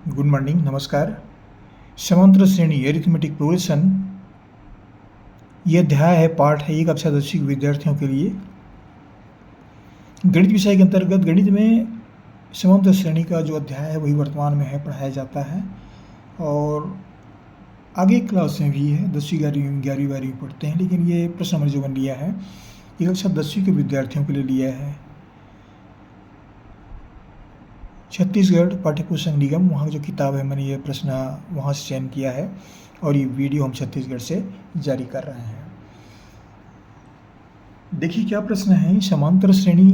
Good morning, नमस्कार। समांतर श्रेणी अरिथमेटिक प्रोग्रेशन ये अध्याय है, पाठ है 1 कक्षा 10वीं के विद्यार्थियों के लिए। गणित विषय के अंतर्गत गणित में समांतर श्रेणी का जो अध्याय है वही वर्तमान में है, पढ़ाया जाता है और आगे क्लास में भी है, 10वीं 11वीं 12वीं पढ़ते हैं, लेकिन ये प्रश्न हमने जो बन लिया है 1 कक्षा 10वीं के विद्यार्थियों के लिए लिया है। छत्तीसगढ़ पाठ्य पुस्तक निगम, वहाँ जो किताब है मैंने ये प्रश्न वहाँ से चयन किया है और ये वीडियो हम छत्तीसगढ़ से जारी कर रहे हैं। देखिए क्या प्रश्न है। समांतर श्रेणी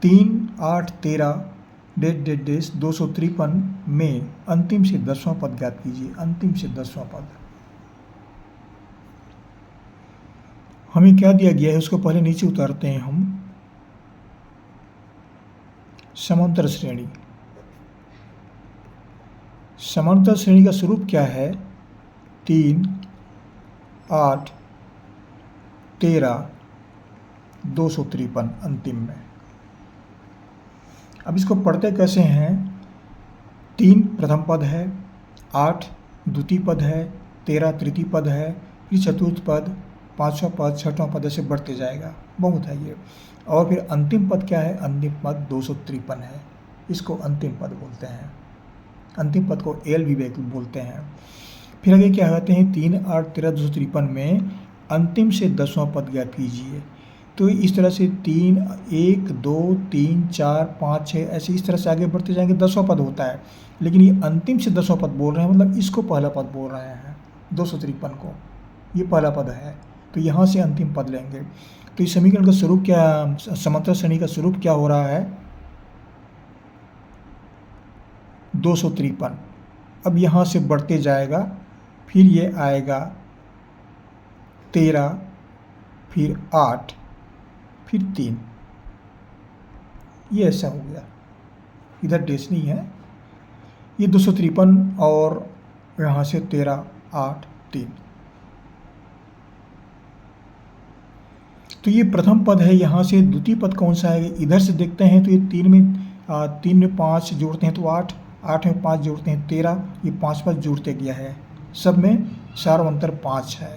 3, 8, 13 डेश 253 में अंतिम से 10वां पद ज्ञात कीजिए। अंतिम से 10वां पद हमें क्या दिया गया है उसको पहले नीचे उतारते हैं हम। समांतर श्रेणी, समांतर श्रेणी का स्वरूप क्या है? 3, 8, 13, 253 अंतिम में। अब इसको पढ़ते कैसे हैं? 3 प्रथम पद है, 8 द्वितीय पद है, 13 तृतीय पद है, फिर चतुर्थ पद, 5वां पद, 6वां पद, ऐसे बढ़ते जाएगा, बहुत है ये। और फिर अंतिम पद क्या है? अंतिम पद 253 है, इसको अंतिम पद बोलते हैं। अंतिम पद को एल भी बोलते हैं। फिर आगे क्या कहते हैं? 3, 8, 13, 253 में अंतिम से 10वां पद ज्ञात कीजिए। तो इस तरह से 3, 1, 2, 3, 4, 5, 6 ऐसे इस तरह से आगे बढ़ते जाएंगे, 10वां पद होता है। लेकिन ये अंतिम से 10वां पद बोल रहे हैं, मतलब इसको पहला पद बोल रहे हैं। 253 को ये पहला पद है, तो यहाँ से अंतिम पद लेंगे। तो इस समीकरण का स्वरूप क्या, समांतर श्रेणी का स्वरूप क्या हो रहा है? 253। अब यहाँ से बढ़ते जाएगा, फिर ये आएगा 13, फिर 8, फिर 3, ये ऐसा हो गया। इधर डेश नहीं है, ये 253 और यहाँ से 13, 8, 3। तो ये प्रथम पद है। यहाँ से द्वितीय पद कौन सा है? इधर से देखते हैं तो ये 3 में 5 जोड़ते हैं तो 8, 8 में 5 जोड़ते हैं 13, ये 5 5 जोड़ते गया है, सब में सार्वंतर 5 है।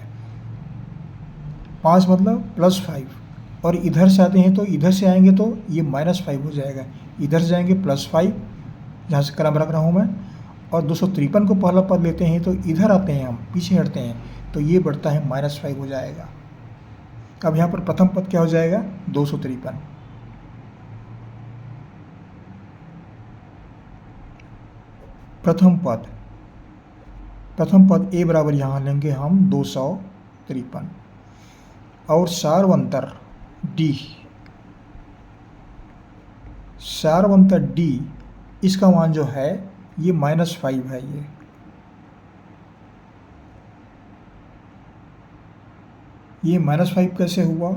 5 मतलब +5। और इधर से आते हैं तो इधर से आएंगे तो ये -5 हो जाएगा, इधर से जाएंगे +5, जहाँ से क्रम रख रहा हूँ मैं। और 253 को पहला पद लेते हैं तो इधर आते हैं, हम पीछे हटते हैं तो ये बढ़ता है, -5 हो जाएगा। अब यहाँ पर प्रथम पद क्या हो जाएगा? 253। प्रथम पद ए बराबर यहाँ लेंगे हम 253 और सार्वंतर डी, सार्वंतर डी इसका मान जो है ये -5 है। ये -5 कैसे हुआ?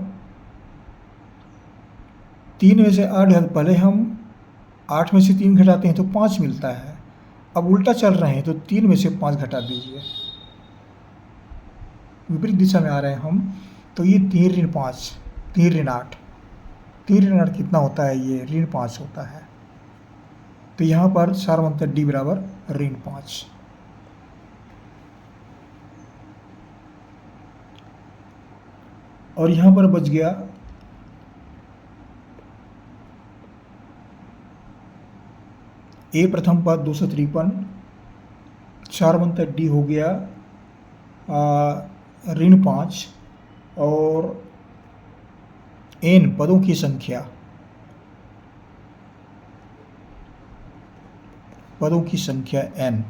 3 में से 8, पहले हम 8 में से 3 घटाते हैं तो 5 मिलता है। अब उल्टा चल रहे हैं तो 3 में से 5 घटा दीजिए, विपरीत दिशा में आ रहे हैं हम, तो ये 3 ऋण 5, 3 ऋण 8, 3 ऋण 8 कितना होता है? ये ऋण 5 होता है। तो यहाँ पर सार्वंतर डी बराबर ऋण 5। और यहाँ पर बच गया ए प्रथम पद 253, सार्वंतर डी हो गया ऋण 5 और n पदों की संख्या, n।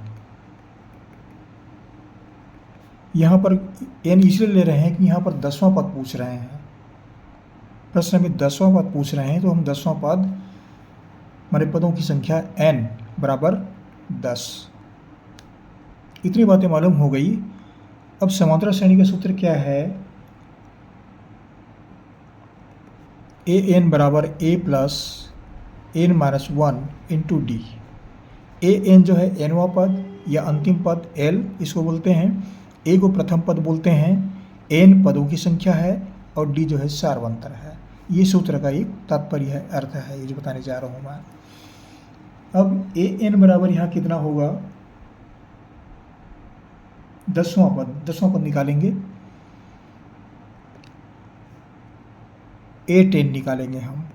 यहाँ पर n इसलिए ले रहे हैं कि यहाँ पर 10वां पद पूछ रहे हैं, प्रश्न में 10वां पद पूछ रहे हैं, तो हम 10वां पद हमारे पदों की संख्या n बराबर 10। इतनी बातें मालूम हो गई। अब समांतर श्रेणी का सूत्र क्या है? an बराबर a plus n-1 into D. an जो है nवां पद या अंतिम पद l इसको बोलते हैं, a को प्रथम पद बोलते हैं, n पदों की संख्या है और d जो है सार्वंतर है। ये सूत्र का एक तात्पर्य है, अर्थ है, ये जो बताने जा रहा हूँ मैं। अब ए एन बराबर यहाँ कितना होगा, 10वां पद निकालेंगे, ए 10 निकालेंगे हम।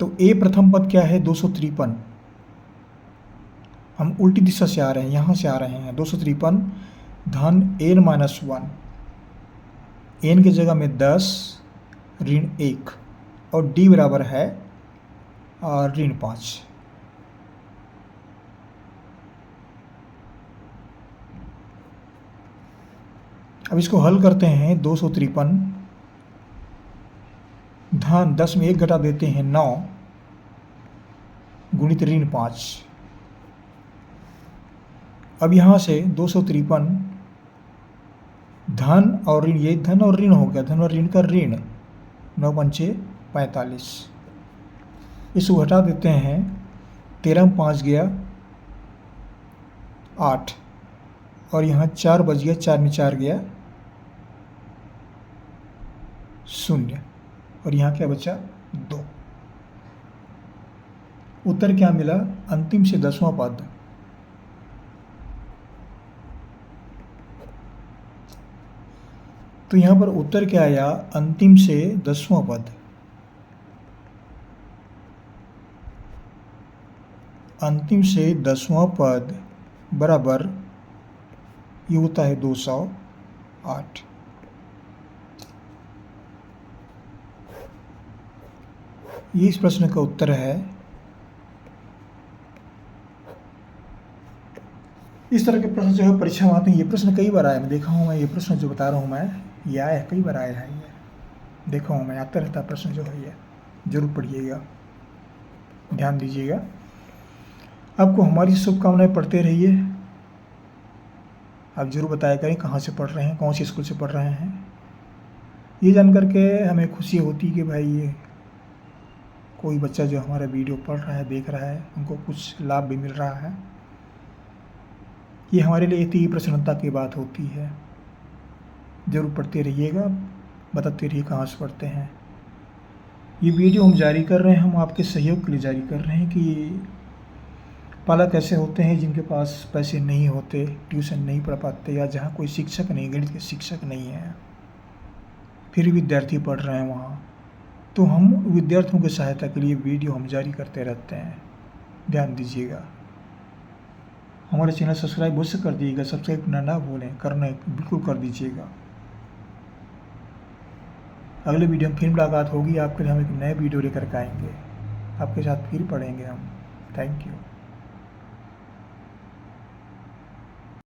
तो ए प्रथम पद क्या है, 253। हम उल्टी दिशा से आ रहे हैं, यहाँ से आ रहे हैं। 253 धन n-1, n की जगह में 10 ऋण 1 और d बराबर है ऋण 5। अब इसको हल करते हैं। 253 धन 10 में 1 घटा देते हैं 9 गुणित ऋण 5। अब यहाँ से 253 धन और ऋण, ये धन और ऋण हो गया, धन और ऋण का ऋण, 9 पंचे 45। इसको घटा देते हैं, 13 में 5 गया 8 और यहाँ 4 बच गया, 4 में 4 गया 0 और यहाँ क्या बचा 2। उत्तर क्या मिला, अंतिम से 10वां पद। तो यहाँ पर उत्तर क्या आया, अंतिम से 10वां पद। अंतिम से 10वां पद बराबर ये होता है 208। ये इस प्रश्न का उत्तर है। इस तरह के प्रश्न जो है परीक्षा में आते हैं। ये प्रश्न कई बार आए, मैं देखा हूँ, मैं ये प्रश्न जो बता रहा हूँ मैं, ये आया है, कई बार आया है, ये देखा हूँ मैं, आता रहता प्रश्न जो है ये। जरूर पढ़िएगा, ध्यान दीजिएगा। आपको हमारी शुभकामनाएं, पढ़ते रहिए। आप जरूर बताया करें कहाँ से पढ़ रहे हैं, कौन से स्कूल से पढ़ रहे हैं। ये जान करके हमें खुशी होती है कि भाई ये कोई बच्चा जो हमारा वीडियो पढ़ रहा है, देख रहा है, उनको कुछ लाभ भी मिल रहा है। ये हमारे लिए इतनी प्रसन्नता की बात होती है। ज़रूर पढ़ते रहिएगा, बताते रहिए कहाँ से पढ़ते हैं। ये वीडियो हम जारी कर रहे हैं, हम आपके सहयोग के लिए जारी कर रहे हैं कि पालक ऐसे होते हैं जिनके पास पैसे नहीं होते, ट्यूशन नहीं पढ़ पाते, या जहाँ कोई शिक्षक नहीं, गणित के शिक्षक नहीं है, फिर विद्यार्थी पढ़ रहे हैं वहाँ। तो हम विद्यार्थियों की सहायता के लिए वीडियो हम जारी करते रहते हैं, ध्यान दीजिएगा। हमारे चैनल सब्सक्राइब अवश्य कर दीजिएगा, सब्सक्राइब करना ना भूलें, करना बिल्कुल कर दीजिएगा। अगले वीडियो में फिर मुलाकात होगी, आपके लिए हम एक नए वीडियो लेकर के आएंगे, आपके साथ फिर पढ़ेंगे हम। Thank you.